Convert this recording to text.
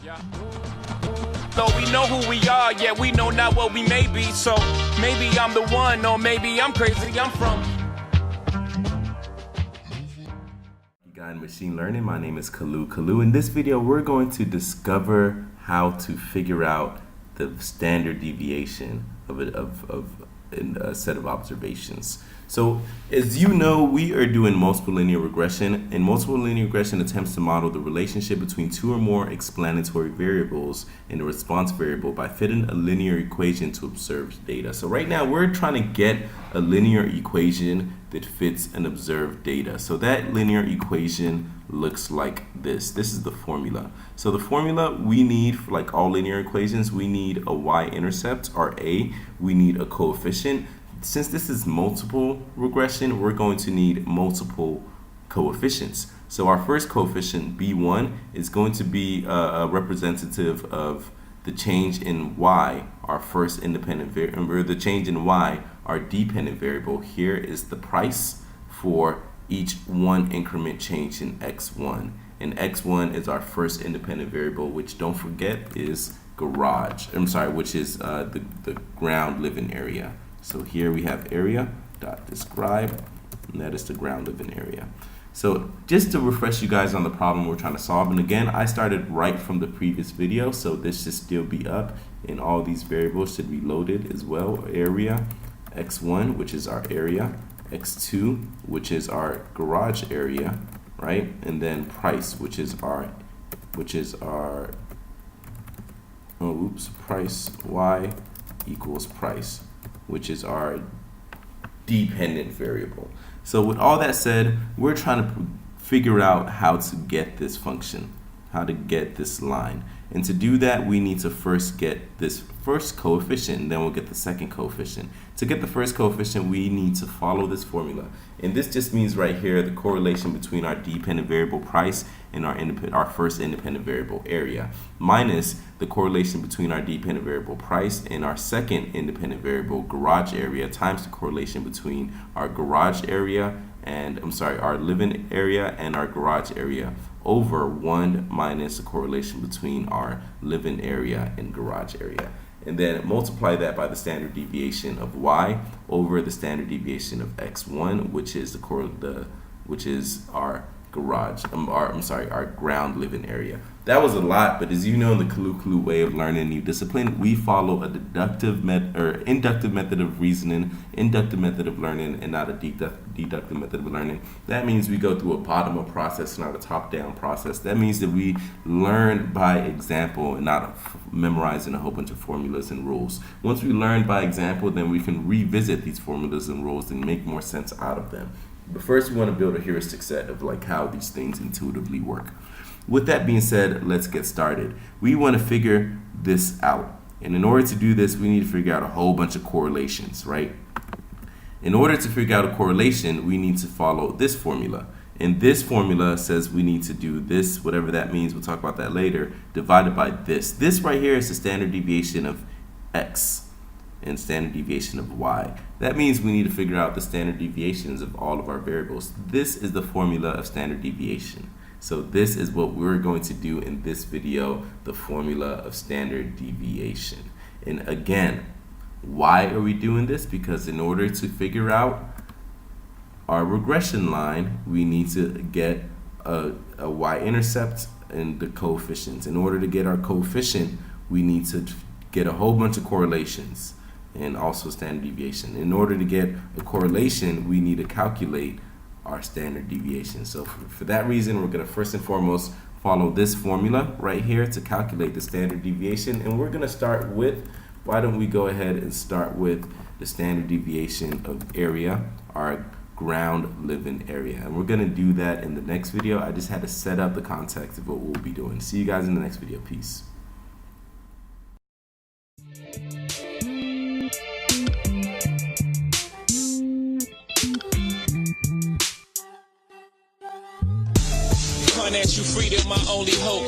Though we know who we are, yet we know not what we may be. So maybe I'm the one, or maybe I'm crazy. I'm from Guy in Machine Learning. My name is Kalu. In this video, we're going to discover how to figure out the standard deviation of a set of observations. So as you know, we are doing multiple linear regression, and multiple linear regression attempts to model the relationship between two or more explanatory variables in a response variable by fitting a linear equation to observed data. So right now we're trying to get a linear equation that fits an observed data. So that linear equation looks like this. This is the formula. So the formula we need, for like all linear equations, we need a y-intercept, or a, we need a coefficient. Since this is multiple regression, we're going to need multiple coefficients. So our first coefficient, B1, is going to be a representative of the change in y, our first independent variable, or the change in y, our dependent variable. Here is the price for each one increment change in x1. And x1 is our first independent variable, which, don't forget, is garage. Which is the ground living area. So here we have area dot describe, and that is the ground living area. So just to refresh you guys on the problem we're trying to solve, and again, I started right from the previous video, so this should still be up, and all these variables should be loaded as well. Area, x1, which is our area, x2, which is our garage area, right? And then price, which is our price, y equals price, which is our dependent variable. So with all that said, we're trying to figure out how to get this function, how to get this line. And to do that, we need to first get this first coefficient, and then we'll get the second coefficient. To get the first coefficient, we need to follow this formula. And this just means right here the correlation between our dependent variable price and our first independent variable area, minus the correlation between our dependent variable price and our second independent variable garage area, times the correlation between our garage area and our living area and our garage area, over 1 minus the correlation between our living area and garage area. And then multiply that by the standard deviation of y over the standard deviation of x1, which is our garage, our ground living area. That was a lot, but as you know, in the Kalu way of learning a new discipline, we follow a inductive method of reasoning, inductive method of learning, and not a deductive method of learning. That means we go through a bottom-up process, not a top-down process. That means that we learn by example and not memorizing a whole bunch of formulas and rules. Once we learn by example, then we can revisit these formulas and rules and make more sense out of them. But first, we want to build a heuristic set of like how these things intuitively work. With that being said, let's get started. We want to figure this out. And in order to do this, we need to figure out a whole bunch of correlations, right? In order to figure out a correlation, we need to follow this formula. And this formula says we need to do this, whatever that means, we'll talk about that later, divided by this. This right here is the standard deviation of x and standard deviation of y. That means we need to figure out the standard deviations of all of our variables. This is the formula of standard deviation. So this is what we're going to do in this video, the formula of standard deviation. And again, why are we doing this? Because in order to figure out our regression line, we need to get a y-intercept and the coefficients. In order to get our coefficient, we need to get a whole bunch of correlations and also standard deviation. In order to get a correlation, we need to calculate our standard deviation. So for that reason, we're going to first and foremost follow this formula right here to calculate the standard deviation. And we're going to start with, why don't we go ahead and start with the standard deviation of area, our ground living area. And we're going to do that in the next video. I just had to set up the context of what we'll be doing. See you guys in the next video. Peace. Financial freedom, my only hope.